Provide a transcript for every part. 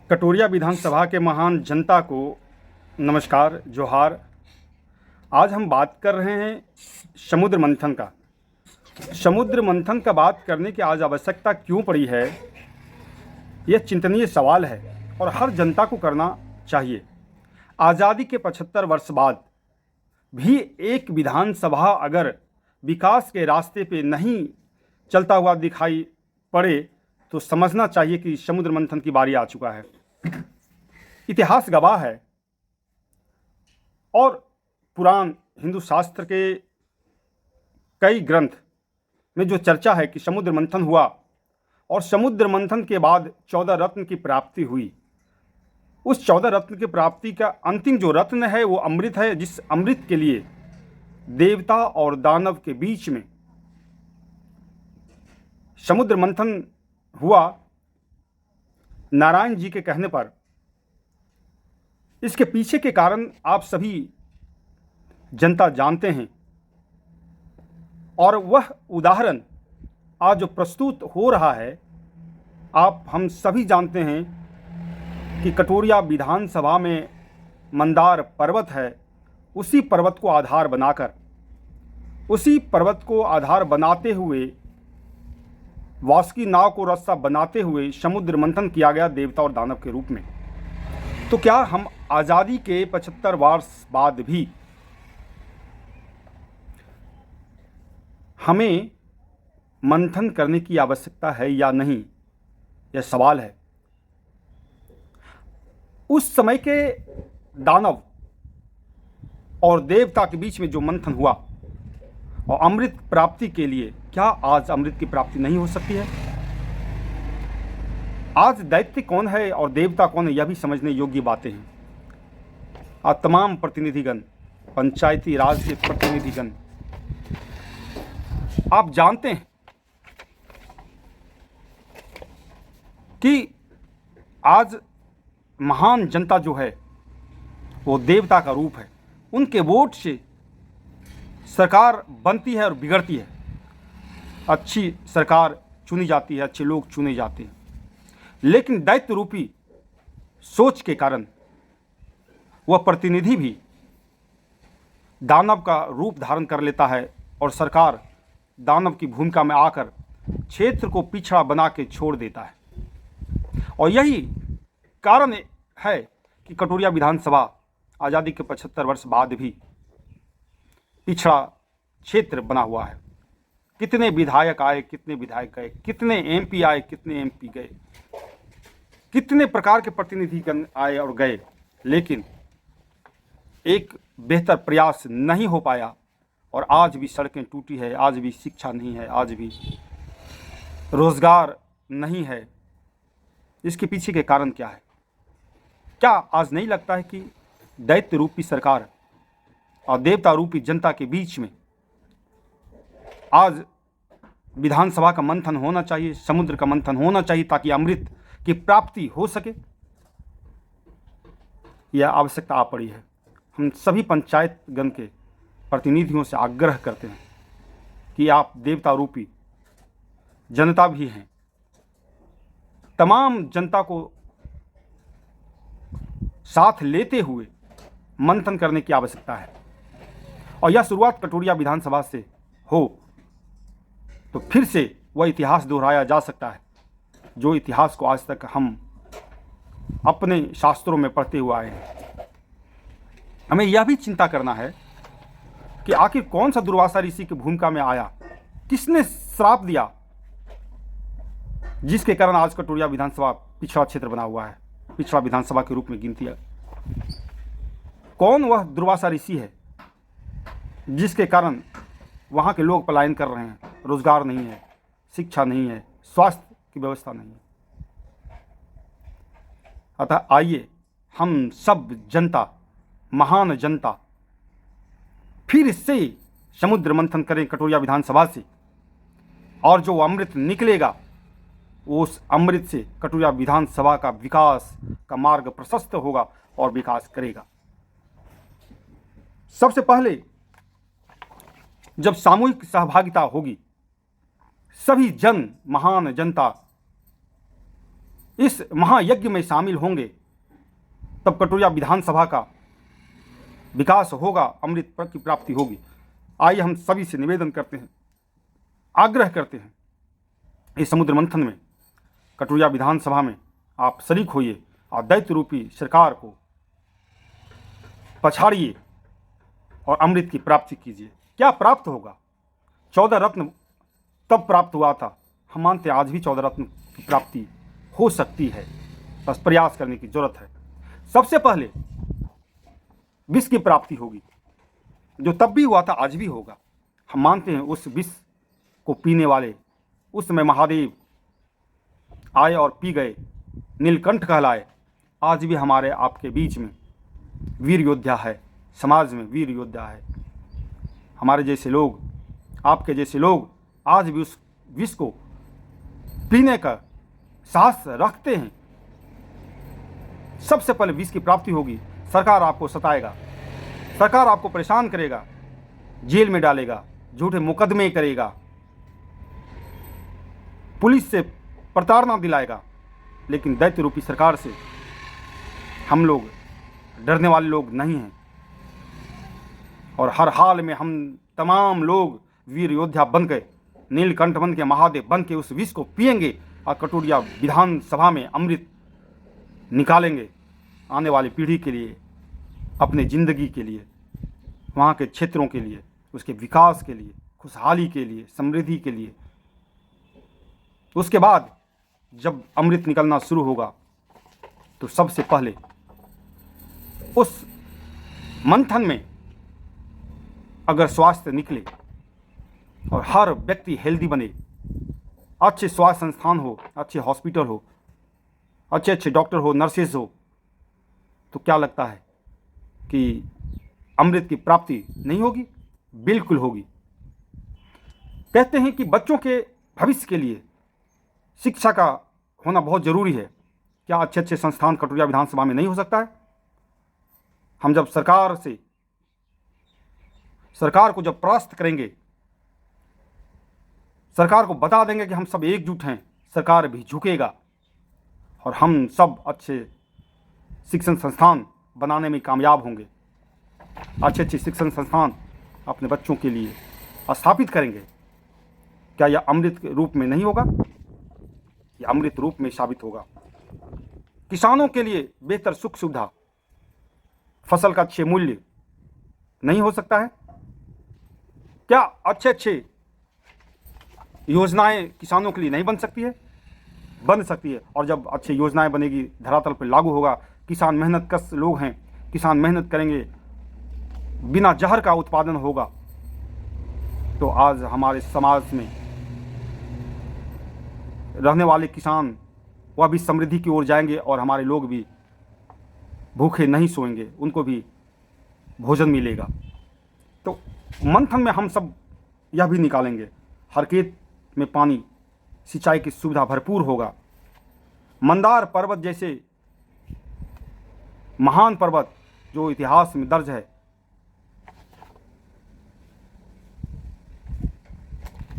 कटोरिया विधानसभा के महान जनता को नमस्कार, जोहार। आज हम बात कर रहे हैं समुद्र मंथन का। समुद्र मंथन का बात करने की आज आवश्यकता क्यों पड़ी है, यह चिंतनीय सवाल है और हर जनता को करना चाहिए। आज़ादी के 75 वर्ष बाद भी एक विधानसभा अगर विकास के रास्ते पे नहीं चलता हुआ दिखाई पड़े तो समझना चाहिए कि समुद्र मंथन की बारी आ चुका है। इतिहास गवाह है और पुराण हिंदू शास्त्र के कई ग्रंथ में जो चर्चा है कि समुद्र मंथन हुआ और समुद्र मंथन के बाद 14 रत्न की प्राप्ति हुई। उस 14 रत्न की प्राप्ति का अंतिम जो रत्न है वो अमृत है, जिस अमृत के लिए देवता और दानव के बीच में समुद्र मंथन हुआ नारायण जी के कहने पर। इसके पीछे के कारण आप सभी जनता जानते हैं और वह उदाहरण आज जो प्रस्तुत हो रहा है, आप हम सभी जानते हैं कि कटोरिया विधानसभा में मंदार पर्वत है। उसी पर्वत को आधार बनाकर, उसी पर्वत को आधार बनाते हुए, वासुकी नाव को रास्ता बनाते हुए समुद्र मंथन किया गया देवता और दानव के रूप में। तो क्या हम आज़ादी के 75 वर्ष बाद भी हमें मंथन करने की आवश्यकता है या नहीं, यह सवाल है। उस समय के दानव और देवता के बीच में जो मंथन हुआ और अमृत प्राप्ति के लिए, क्या आज अमृत की प्राप्ति नहीं हो सकती है? आज दैत्य कौन है और देवता कौन है, यह भी समझने योग्य बातें हैं। आज तमाम प्रतिनिधिगण, पंचायती राज के प्रतिनिधिगण, आप जानते हैं कि आज महान जनता जो है वो देवता का रूप है। उनके वोट से सरकार बनती है और बिगड़ती है। अच्छी सरकार चुनी जाती है, अच्छे लोग चुने जाते हैं, लेकिन दैत्य रूपी सोच के कारण वह प्रतिनिधि भी दानव का रूप धारण कर लेता है और सरकार दानव की भूमिका में आकर क्षेत्र को पिछड़ा बना के छोड़ देता है। और यही कारण है कि कटोरिया विधानसभा आज़ादी के 75 वर्ष बाद भी पिछड़ा क्षेत्र बना हुआ है। कितने विधायक आए, कितने विधायक गए, कितने एमपी आए, कितने एमपी गए, कितने प्रकार के प्रतिनिधिगण आए और गए, लेकिन एक बेहतर प्रयास नहीं हो पाया। और आज भी सड़कें टूटी है, आज भी शिक्षा नहीं है, आज भी रोजगार नहीं है। इसके पीछे के कारण क्या है? क्या आज नहीं लगता है कि दैत्य रूपी सरकार और देवता रूपी जनता के बीच में आज विधानसभा का मंथन होना चाहिए, समुद्र का मंथन होना चाहिए, ताकि अमृत की प्राप्ति हो सके? यह आवश्यकता आ पड़ी है। हम सभी पंचायतगण के प्रतिनिधियों से आग्रह करते हैं कि आप देवता रूपी जनता भी हैं, तमाम जनता को साथ लेते हुए मंथन करने की आवश्यकता है। और यह शुरुआत कटोरिया विधानसभा से हो तो फिर से वह इतिहास दोहराया जा सकता है जो इतिहास को आज तक हम अपने शास्त्रों में पढ़ते हुए आए हैं। हमें यह भी चिंता करना है कि आखिर कौन सा दुर्वासा ऋषि की भूमिका में आया, किसने श्राप दिया जिसके कारण आज कटोरिया विधानसभा पिछड़ा क्षेत्र बना हुआ है, पिछड़ा विधानसभा के रूप में गिनती है। कौन वह दुर्वासा ऋषि है जिसके कारण वहाँ के लोग पलायन कर रहे हैं, रोजगार नहीं है, शिक्षा नहीं है, स्वास्थ्य की व्यवस्था नहीं है। अतः आइए हम सब जनता, महान जनता, फिर से समुद्र मंथन करें कटोरिया विधानसभा से, और जो अमृत निकलेगा उस अमृत से कटोरिया विधानसभा का विकास का मार्ग प्रशस्त होगा और विकास करेगा। सबसे पहले जब सामूहिक सहभागिता होगी, सभी जन, महान जनता इस महायज्ञ में शामिल होंगे तब कटोरिया विधानसभा का विकास होगा, अमृत की प्राप्ति होगी। आइए हम सभी से निवेदन करते हैं, आग्रह करते हैं, इस समुद्र मंथन में कटोरिया विधानसभा में आप शरीक होइए और दैत्य रूपी सरकार को पछाड़िए और अमृत की प्राप्ति कीजिए। क्या प्राप्त होगा? 14 रत्न तब प्राप्त हुआ था, हम मानते हैं आज भी 14 रत्न की प्राप्ति हो सकती है, बस प्रयास करने की जरूरत है। सबसे पहले विष की प्राप्ति होगी, जो तब भी हुआ था आज भी होगा। हम मानते हैं उस विष को पीने वाले उस समय महादेव आए और पी गए, नीलकंठ कहलाए। आज भी हमारे आपके बीच में वीर योद्धा है, समाज में वीर योद्धा है। हमारे जैसे लोग, आपके जैसे लोग आज भी उस विष को पीने का साहस रखते हैं। सबसे पहले विष की प्राप्ति होगी। सरकार आपको सताएगा, सरकार आपको परेशान करेगा, जेल में डालेगा, झूठे मुकदमे करेगा, पुलिस से प्रताड़ना दिलाएगा। लेकिन दैत्य रूपी सरकार से हम लोग डरने वाले लोग नहीं हैं और हर हाल में हम तमाम लोग वीर योद्धा बन के, नीलकंठ बन के, महादेव बन के उस विष को पिएंगे और कटोरिया विधानसभा में अमृत निकालेंगे आने वाली पीढ़ी के लिए, अपने ज़िंदगी के लिए, वहाँ के क्षेत्रों के लिए, उसके विकास के लिए, खुशहाली के लिए, समृद्धि के लिए। उसके बाद जब अमृत निकलना शुरू होगा तो सबसे पहले उस मंथन में अगर स्वास्थ्य निकले और हर व्यक्ति हेल्दी बने, अच्छे स्वास्थ्य संस्थान हो, अच्छे हॉस्पिटल हो, अच्छे अच्छे डॉक्टर हो, नर्सेज हो, तो क्या लगता है कि अमृत की प्राप्ति नहीं होगी? बिल्कुल होगी। कहते हैं कि बच्चों के भविष्य के लिए शिक्षा का होना बहुत ज़रूरी है। क्या अच्छे अच्छे संस्थान कटोरिया विधानसभा में नहीं हो सकता है? हम जब सरकार को जब परास्त करेंगे, सरकार को बता देंगे कि हम सब एकजुट हैं, सरकार भी झुकेगा और हम सब अच्छे शिक्षण संस्थान बनाने में कामयाब होंगे। अच्छे अच्छे शिक्षण संस्थान अपने बच्चों के लिए स्थापित करेंगे। क्या यह अमृत के रूप में नहीं होगा? यह अमृत रूप में साबित होगा। किसानों के लिए बेहतर सुख सुविधा, फसल का अच्छे मूल्य नहीं हो सकता है? क्या अच्छे अच्छे योजनाएं किसानों के लिए नहीं बन सकती है? बन सकती है। और जब अच्छी योजनाएं बनेगी, धरातल पर लागू होगा, किसान मेहनत कश लोग हैं, किसान मेहनत करेंगे, बिना जहर का उत्पादन होगा, तो आज हमारे समाज में रहने वाले किसान वह भी समृद्धि की ओर जाएंगे और हमारे लोग भी भूखे नहीं सोएंगे, उनको भी भोजन मिलेगा। तो मंथन में हम सब यह भी निकालेंगे, हर खेत में पानी, सिंचाई की सुविधा भरपूर होगा। मंदार पर्वत जैसे महान पर्वत जो इतिहास में दर्ज है,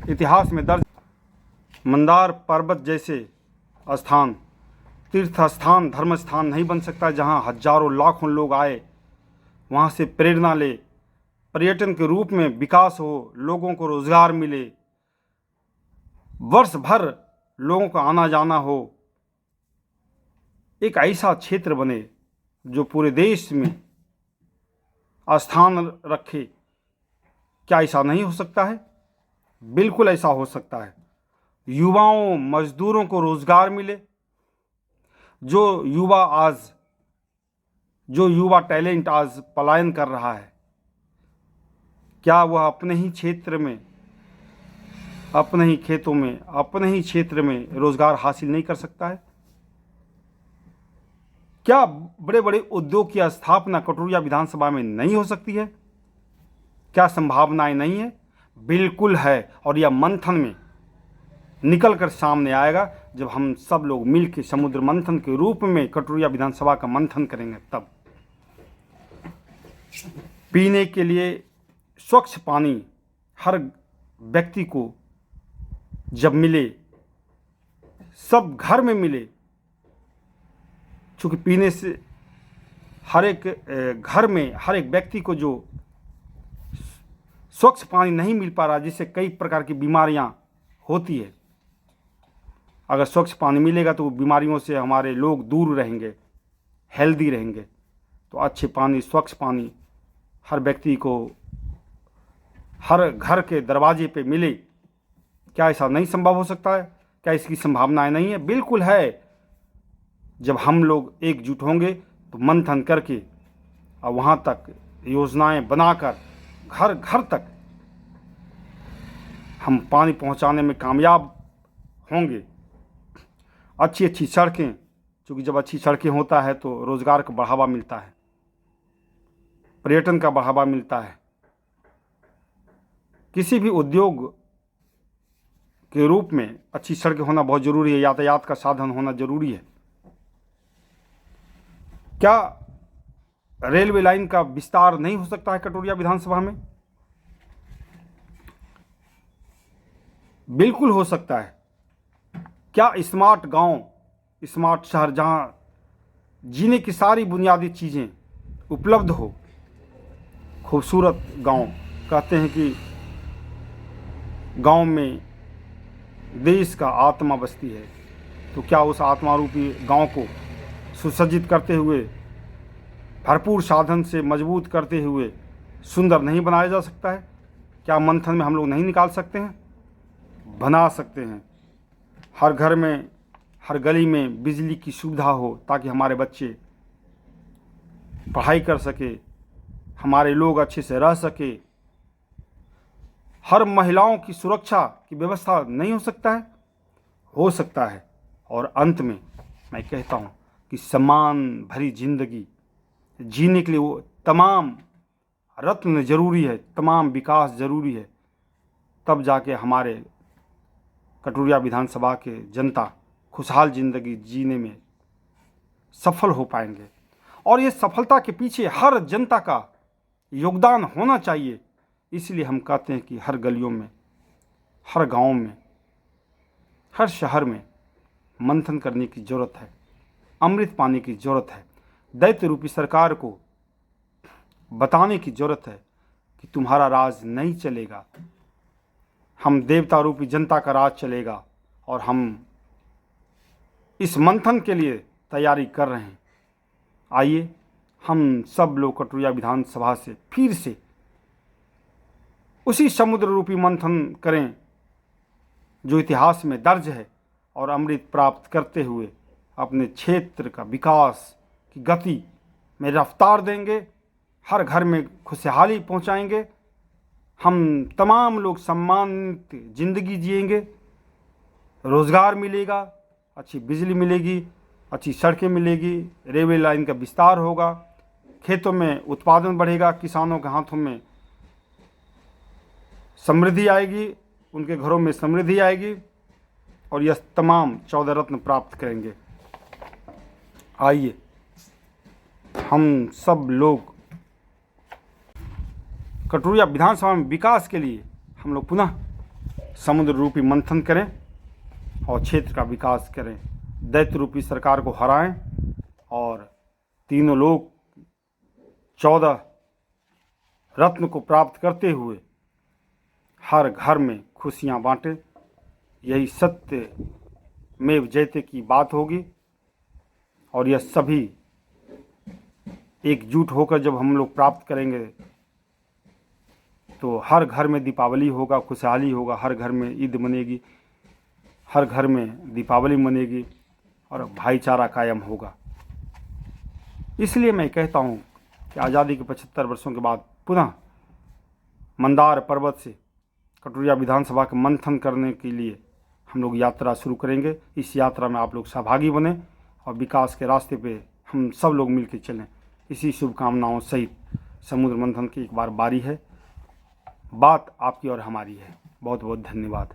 इतिहास में दर्ज मंदार पर्वत जैसे स्थान तीर्थ स्थान, धर्म स्थान नहीं बन सकता जहां हजारों लाखों लोग आए, वहां से प्रेरणा ले, पर्यटन के रूप में विकास हो, लोगों को रोजगार मिले, वर्ष भर लोगों का आना जाना हो, एक ऐसा क्षेत्र बने जो पूरे देश में स्थान रखे। क्या ऐसा नहीं हो सकता है? बिल्कुल ऐसा हो सकता है। युवाओं, मजदूरों को रोजगार मिले। जो युवा टैलेंट आज पलायन कर रहा है, क्या वह अपने ही क्षेत्र में, अपने ही खेतों में, अपने ही क्षेत्र में रोजगार हासिल नहीं कर सकता है? क्या बड़े बड़े उद्योग की स्थापना कटोरिया विधानसभा में नहीं हो सकती है? क्या संभावनाएं नहीं है? बिल्कुल है। और यह मंथन में निकल कर सामने आएगा जब हम सब लोग मिलकर समुद्र मंथन के रूप में कटोरिया विधानसभा का मंथन करेंगे। तब पीने के लिए स्वच्छ पानी हर व्यक्ति को जब मिले, सब घर में मिले, चूँकि पीने से हर एक घर में हर एक व्यक्ति को जो स्वच्छ पानी नहीं मिल पा रहा, जिससे कई प्रकार की बीमारियां होती है। अगर स्वच्छ पानी मिलेगा तो बीमारियों से हमारे लोग दूर रहेंगे, हेल्दी रहेंगे। तो अच्छे पानी, स्वच्छ पानी हर व्यक्ति को हर घर के दरवाजे पे मिले, क्या ऐसा नहीं संभव हो सकता है? क्या इसकी संभावनाएं नहीं है? बिल्कुल है। जब हम लोग एकजुट होंगे तो मंथन करके और वहाँ तक योजनाएं बनाकर घर घर तक हम पानी पहुँचाने में कामयाब होंगे। अच्छी अच्छी सड़कें, क्योंकि जब अच्छी सड़कें होता है तो रोज़गार का बढ़ावा मिलता है, पर्यटन का बढ़ावा मिलता है। किसी भी उद्योग के रूप में अच्छी सड़कें होना बहुत ज़रूरी है, यातायात का साधन होना ज़रूरी है। क्या रेलवे लाइन का विस्तार नहीं हो सकता है कटोरिया विधानसभा में? बिल्कुल हो सकता है। क्या स्मार्ट गांव, स्मार्ट शहर, जहां जीने की सारी बुनियादी चीज़ें उपलब्ध हो, खूबसूरत गांव। कहते हैं कि गांव में देश का आत्मा बसती है। तो क्या उस आत्मा रूपी गांव को सुसज्जित करते हुए, भरपूर साधन से मजबूत करते हुए सुंदर नहीं बनाया जा सकता है? क्या मंथन में हम लोग नहीं निकाल सकते हैं? बना सकते हैं। हर घर में, हर गली में बिजली की सुविधा हो, ताकि हमारे बच्चे पढ़ाई कर सके, हमारे लोग अच्छे से रह सके। हर महिलाओं की सुरक्षा की व्यवस्था नहीं हो सकता है? हो सकता है। और अंत में मैं कहता हूँ कि सम्मान भरी जिंदगी जीने के लिए वो तमाम रत्न जरूरी है, तमाम विकास जरूरी है। तब जाके हमारे कटोरिया विधानसभा के जनता खुशहाल जिंदगी जीने में सफल हो पाएंगे। और ये सफलता के पीछे हर जनता का योगदान होना चाहिए। इसलिए हम कहते हैं कि हर गलियों में, हर गांव में, हर शहर में मंथन करने की ज़रूरत है, अमृत पाने की ज़रूरत है। दैत्य रूपी सरकार को बताने की ज़रूरत है कि तुम्हारा राज नहीं चलेगा, हम देवता रूपी जनता का राज चलेगा। और हम इस मंथन के लिए तैयारी कर रहे हैं। आइए हम सब लोग कटोरिया विधानसभा से फिर से उसी समुद्र रूपी मंथन करें जो इतिहास में दर्ज है, और अमृत प्राप्त करते हुए अपने क्षेत्र का विकास की गति में रफ्तार देंगे। हर घर में खुशहाली पहुंचाएंगे। हम तमाम लोग सम्मानित जिंदगी जिएंगे, रोज़गार मिलेगा, अच्छी बिजली मिलेगी, अच्छी सड़कें मिलेगी, रेलवे लाइन का विस्तार होगा, खेतों में उत्पादन बढ़ेगा, किसानों के हाथों में समृद्धि आएगी, उनके घरों में समृद्धि आएगी, और यह तमाम 14 रत्न प्राप्त करेंगे। आइए हम सब लोग कटोरिया विधानसभा में विकास के लिए हम लोग पुनः समुद्र रूपी मंथन करें और क्षेत्र का विकास करें। दैत्य रूपी सरकार को हराएं और तीनों लोग 14 रत्न को प्राप्त करते हुए हर घर में खुशियां बांटें। यही सत्य में जयते की बात होगी। और यह सभी एकजुट होकर जब हम लोग प्राप्त करेंगे तो हर घर में दीपावली होगा, खुशहाली होगा, हर घर में ईद मनेगी, हर घर में दीपावली मनेगी और भाईचारा कायम होगा। इसलिए मैं कहता हूँ कि आज़ादी के 75 वर्षों के बाद पुनः मंदार पर्वत से कटोरिया विधानसभा के मंथन करने के लिए हम लोग यात्रा शुरू करेंगे। इस यात्रा में आप लोग सहभागी बने और विकास के रास्ते पे हम सब लोग मिलकर चलें। इसी शुभकामनाओं सहित समुद्र मंथन की एक बार बारी है। बात आपकी और हमारी है। बहुत बहुत धन्यवाद।